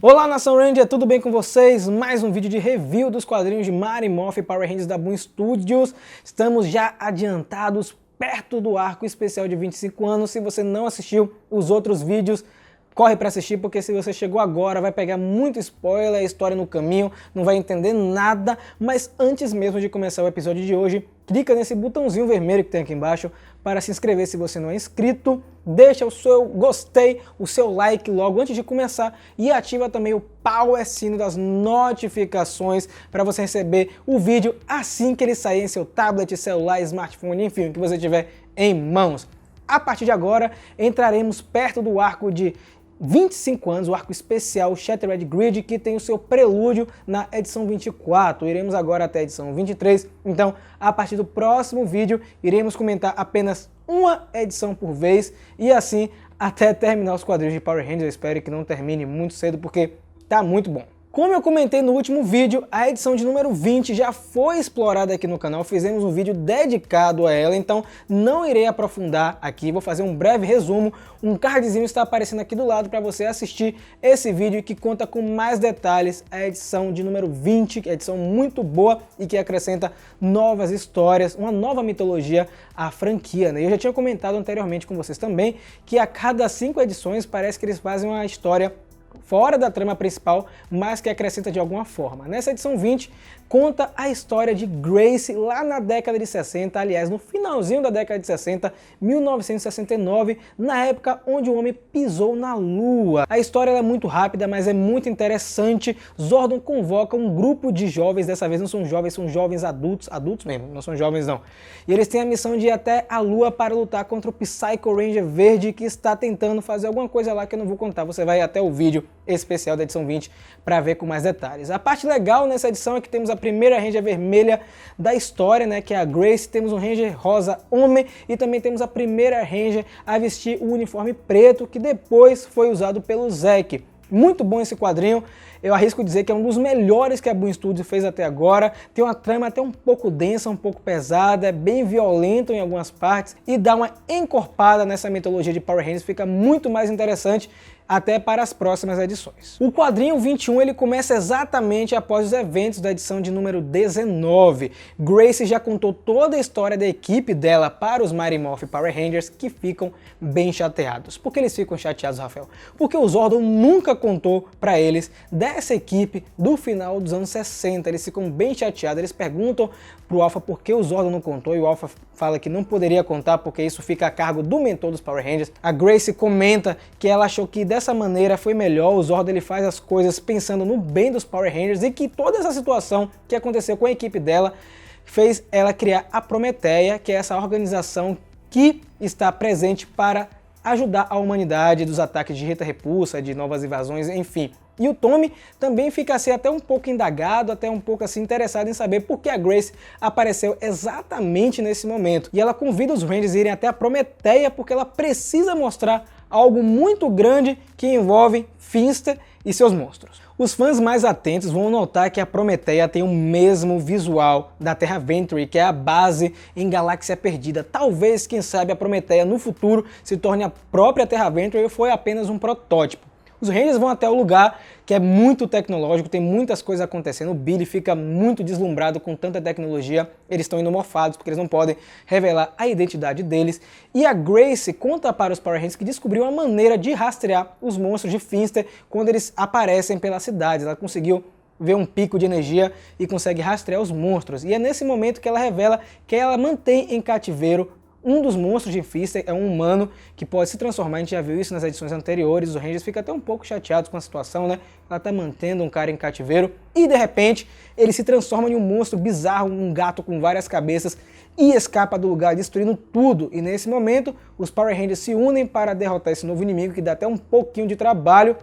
Olá, Nação Ranger, tudo bem com vocês? Mais um vídeo de review dos quadrinhos de Mighty Morphin Power Rangers da Boom Studios. Estamos já adiantados, perto do arco especial de 25 anos. Se você não assistiu os outros vídeos, corre para assistir, porque se você chegou agora vai pegar muito spoiler, história no caminho, não vai entender nada. Mas antes mesmo de começar o episódio de hoje, clica nesse botãozinho vermelho que tem aqui embaixo para se inscrever se você não é inscrito. Deixa o seu gostei, o seu like logo antes de começar e ativa também o power sino das notificações para você receber o vídeo assim que ele sair em seu tablet, celular, smartphone, enfim, o que você tiver em mãos. A partir de agora entraremos perto do arco de 25 anos, o arco especial Shattered Grid, que tem o seu prelúdio na edição 24. Iremos agora até a edição 23, então a partir do próximo vídeo iremos comentar apenas uma edição por vez e assim até terminar os quadrinhos de Power Rangers. Eu espero que não termine muito cedo porque tá muito bom. Como eu comentei no último vídeo, a edição de número 20 já foi explorada aqui no canal, fizemos um vídeo dedicado a ela, então não irei aprofundar aqui, vou fazer um breve resumo, um cardzinho está aparecendo aqui do lado para você assistir esse vídeo que conta com mais detalhes a edição de número 20, que é uma edição muito boa e que acrescenta novas histórias, uma nova mitologia à franquia, né? Eu já tinha comentado anteriormente com vocês também que a cada 5 edições parece que eles fazem uma história fora da trama principal, mas que acrescenta de alguma forma. Nessa edição 20, conta a história de Grace lá na década de 60, aliás, no finalzinho da década de 60, 1969, na época onde o homem pisou na Lua. A história é muito rápida, mas é muito interessante. Zordon convoca um grupo de jovens, dessa vez não são jovens adultos mesmo, não são jovens não. E eles têm a missão de ir até a Lua para lutar contra o Psycho Ranger Verde, que está tentando fazer alguma coisa lá que eu não vou contar, você vai até o vídeo especial da edição 20 para ver com mais detalhes. A parte legal nessa edição é que temos a primeira Ranger vermelha da história, né, que é a Grace, temos um Ranger rosa homem e também temos a primeira Ranger a vestir o uniforme preto que depois foi usado pelo Zack. Muito bom esse quadrinho, eu arrisco dizer que é um dos melhores que a Boom Studios fez até agora. Tem uma trama até um pouco densa, um pouco pesada, é bem violento em algumas partes e dá uma encorpada nessa mitologia de Power Rangers, fica muito mais interessante até para as próximas edições. O quadrinho 21 ele começa exatamente após os eventos da edição de número 19. Grace já contou toda a história da equipe dela para os Mighty Morphin Power Rangers, que ficam bem chateados. Por que eles ficam chateados, Rafael? Porque o Zordon nunca contou para eles dessa equipe do final dos anos 60. Eles ficam bem chateados, eles perguntam pro Alpha por que o Zordon não contou e o Alpha fala que não poderia contar porque isso fica a cargo do mentor dos Power Rangers. A Grace comenta que ela achou que dessa maneira foi melhor, o Zordon ele faz as coisas pensando no bem dos Power Rangers e que toda essa situação que aconteceu com a equipe dela fez ela criar a Prometeia, que é essa organização que está presente para ajudar a humanidade dos ataques de Rita-Repulsa, de novas invasões, enfim. E o Tommy também fica assim até um pouco indagado, até um pouco assim interessado em saber por que a Grace apareceu exatamente nesse momento. E ela convida os Rangers a irem até a Prometeia porque ela precisa mostrar algo muito grande que envolve Finster e seus monstros. Os fãs mais atentos vão notar que a Prometeia tem o mesmo visual da Terra Venture, que é a base em Galáxia Perdida. Talvez, quem sabe, a Prometeia no futuro se torne a própria Terra Venture ou foi apenas um protótipo. Os Rangers vão até o lugar que é muito tecnológico, tem muitas coisas acontecendo, o Billy fica muito deslumbrado com tanta tecnologia, eles estão indo morfados porque eles não podem revelar a identidade deles. E a Grace conta para os Power Rangers que descobriu uma maneira de rastrear os monstros de Finster quando eles aparecem pelas cidades. Ela conseguiu ver um pico de energia e consegue rastrear os monstros. E é nesse momento que ela revela que ela mantém em cativeiro um dos monstros de Finster, é um humano que pode se transformar, a gente já viu isso nas edições anteriores, os Rangers ficam até um pouco chateados com a situação, né? Ela tá mantendo um cara em cativeiro e de repente ele se transforma em um monstro bizarro, um gato com várias cabeças e escapa do lugar destruindo tudo. E nesse momento os Power Rangers se unem para derrotar esse novo inimigo que dá até um pouquinho de trabalho.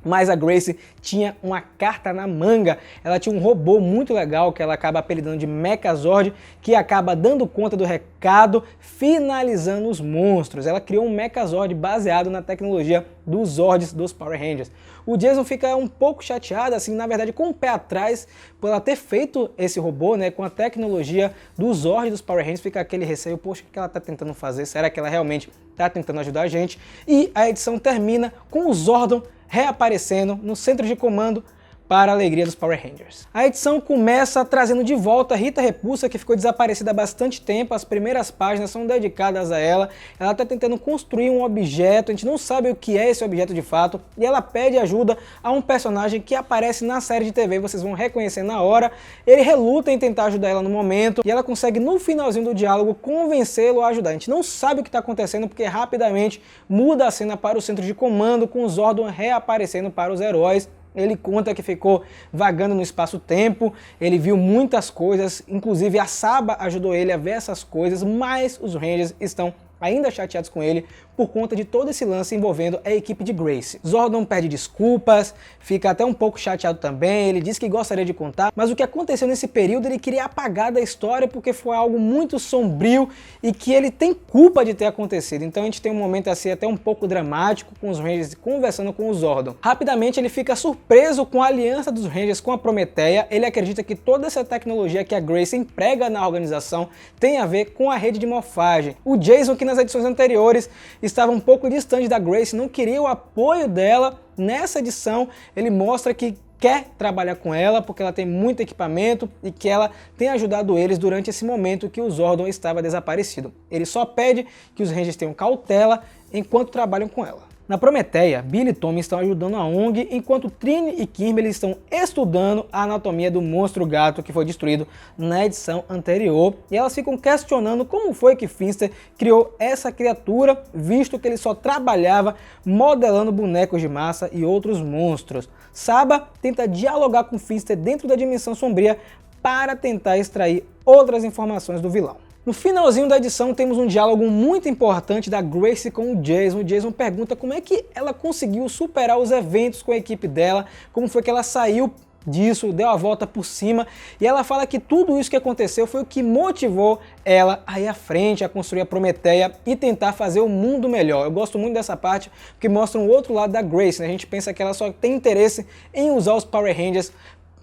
Mas a Grace tinha uma carta na manga, ela tinha um robô muito legal que ela acaba apelidando de Mechazord, que acaba dando conta do recado, finalizando os monstros. Ela criou um Mechazord baseado na tecnologia dos Zords dos Power Rangers. O Jason fica um pouco chateado, assim, na verdade com o pé atrás, por ela ter feito esse robô, né, com a tecnologia dos Zords dos Power Rangers, fica aquele receio, poxa, o que ela está tentando fazer? Será que ela realmente está tentando ajudar a gente? E a edição termina com o Zordon reaparecendo no centro de comando para a alegria dos Power Rangers. A edição começa trazendo de volta Rita Repulsa, que ficou desaparecida há bastante tempo. As primeiras páginas são dedicadas a ela. Ela está tentando construir um objeto, a gente não sabe o que é esse objeto de fato, e ela pede ajuda a um personagem que aparece na série de TV, vocês vão reconhecer na hora. Ele reluta em tentar ajudar ela no momento, e ela consegue no finalzinho do diálogo convencê-lo a ajudar. A gente não sabe o que está acontecendo, porque rapidamente muda a cena para o centro de comando, com o Zordon reaparecendo para os heróis. Ele conta que ficou vagando no espaço-tempo, ele viu muitas coisas, inclusive a Saba ajudou ele a ver essas coisas, mas os Rangers estão ainda chateados com ele por conta de todo esse lance envolvendo a equipe de Grace. Zordon pede desculpas, fica até um pouco chateado também, ele diz que gostaria de contar, mas o que aconteceu nesse período ele queria apagar da história porque foi algo muito sombrio e que ele tem culpa de ter acontecido. Então a gente tem um momento assim até um pouco dramático com os Rangers conversando com o Zordon. Rapidamente ele fica surpreso com a aliança dos Rangers com a Prometeia, ele acredita que toda essa tecnologia que a Grace emprega na organização tem a ver com a rede de morfagem. O Jason, que nas edições anteriores estava um pouco distante da Grace, não queria o apoio dela, nessa edição ele mostra que quer trabalhar com ela porque ela tem muito equipamento e que ela tem ajudado eles durante esse momento que o Zordon estava desaparecido. Ele só pede que os Rangers tenham cautela enquanto trabalham com ela. Na Prometeia, Billy e Tommy estão ajudando a ONG, enquanto Trini e Kimberly estão estudando a anatomia do monstro gato que foi destruído na edição anterior, e elas ficam questionando como foi que Finster criou essa criatura, visto que ele só trabalhava modelando bonecos de massa e outros monstros. Saba tenta dialogar com Finster dentro da dimensão sombria para tentar extrair outras informações do vilão. No finalzinho da edição temos um diálogo muito importante da Grace com o Jason. O Jason pergunta como é que ela conseguiu superar os eventos com a equipe dela, como foi que ela saiu disso, deu a volta por cima, e ela fala que tudo isso que aconteceu foi o que motivou ela a ir à frente, a construir a Prometeia e tentar fazer o mundo melhor. Eu gosto muito dessa parte porque mostra um outro lado da Grace, né? A gente pensa que ela só tem interesse em usar os Power Rangers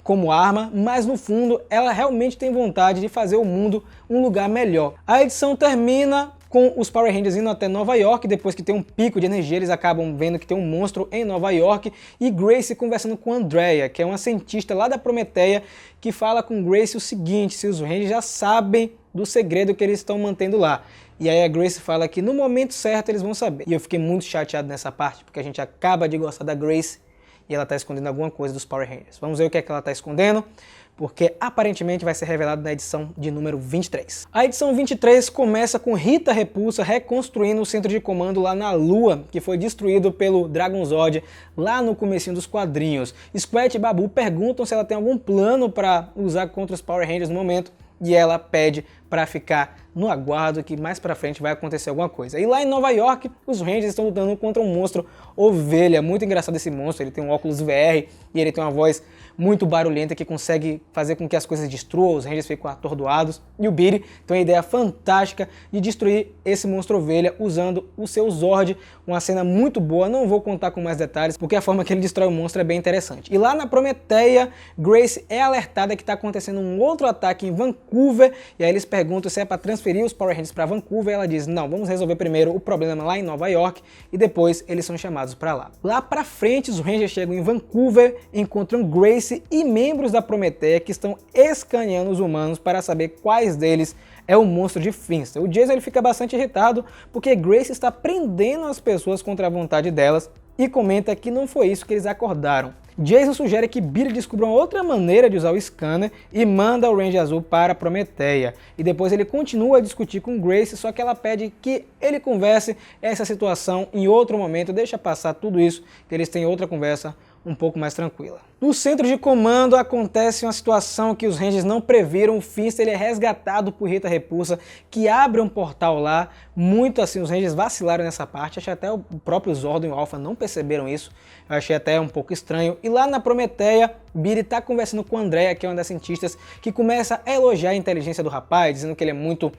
como arma, mas no fundo ela realmente tem vontade de fazer o mundo um lugar melhor. A edição termina com os Power Rangers indo até Nova York, depois que tem um pico de energia, eles acabam vendo que tem um monstro em Nova York, e Grace conversando com Andrea, que é uma cientista lá da Prometeia, que fala com Grace o seguinte, se os Rangers já sabem do segredo que eles estão mantendo lá. E aí a Grace fala que no momento certo eles vão saber. E eu fiquei muito chateado nessa parte, porque a gente acaba de gostar da Grace, e ela está escondendo alguma coisa dos Power Rangers. Vamos ver o que é que ela está escondendo, porque aparentemente vai ser revelado na edição de número 23. A edição 23 começa com Rita Repulsa reconstruindo o centro de comando lá na Lua, que foi destruído pelo Dragon Zord lá no comecinho dos quadrinhos. Squat e Babu perguntam se ela tem algum plano para usar contra os Power Rangers no momento, e ela pede para ficar no aguardo que mais pra frente vai acontecer alguma coisa. E lá em Nova York, os Rangers estão lutando contra um monstro ovelha. Muito engraçado esse monstro, ele tem um óculos VR e ele tem uma voz muito barulhenta que consegue fazer com que as coisas destruam, os Rangers ficam atordoados. E o Billy tem uma ideia fantástica de destruir esse monstro ovelha usando o seu Zord, uma cena muito boa, não vou contar com mais detalhes, porque a forma que ele destrói o monstro é bem interessante. E lá na Prometeia, Grace é alertada que está acontecendo um outro ataque em Vancouver, e aí eles perguntam se é para transferir os Power Rangers para Vancouver, ela diz, não, vamos resolver primeiro o problema lá em Nova York, e depois eles são chamados para lá. Lá pra frente, os Rangers chegam em Vancouver, encontram Grace e membros da Prometeia que estão escaneando os humanos para saber quais deles é o monstro de Finster. O Jason ele fica bastante irritado porque Grace está prendendo as pessoas contra a vontade delas e comenta que não foi isso que eles acordaram. Jason sugere que Billy descubra uma outra maneira de usar o scanner e manda o Ranger Azul para a Prometeia. E depois ele continua a discutir com Grace, só que ela pede que ele converse essa situação em outro momento, deixa passar tudo isso, que eles têm outra conversa um pouco mais tranquila. No centro de comando acontece uma situação que os Rangers não previram. O Finster ele é resgatado por Rita Repulsa, que abre um portal lá, muito assim, os Rangers vacilaram nessa parte, achei até o próprio Zordon e o Alpha não perceberam isso, eu achei até um pouco estranho. E lá na Prometeia, Billy tá conversando com Andrea, que é uma das cientistas, que começa a elogiar a inteligência do rapaz, dizendo que ele é muito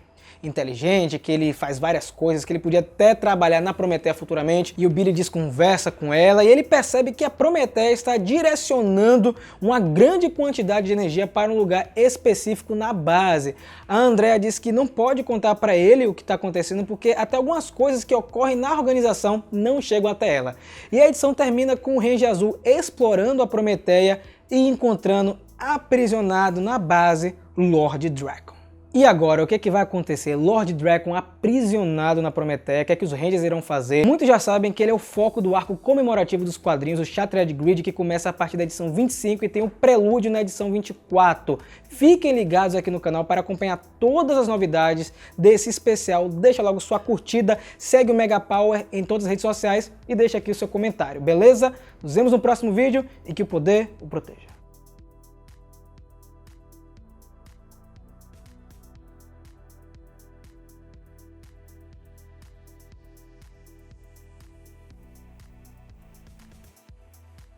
inteligente, que ele faz várias coisas, que ele podia até trabalhar na Prometeia futuramente, e o Billy desconversa com ela e ele percebe que a Prometeia está direcionando uma grande quantidade de energia para um lugar específico na base. A Andrea diz que não pode contar para ele o que está acontecendo porque até algumas coisas que ocorrem na organização não chegam até ela. E a edição termina com o Ranger Azul explorando a Prometeia e encontrando aprisionado na base Lord Drakkon. E agora, o que é que vai acontecer? Lord Drakkon aprisionado na Prometeia, o que é que os Rangers irão fazer? Muitos já sabem que ele é o foco do arco comemorativo dos quadrinhos, o Shattered Grid, que começa a partir da edição 25 e tem um prelúdio na edição 24. Fiquem ligados aqui no canal para acompanhar todas as novidades desse especial. Deixa logo sua curtida, segue o Mega Power em todas as redes sociais e deixa aqui o seu comentário, beleza? Nos vemos no próximo vídeo e que o poder o proteja.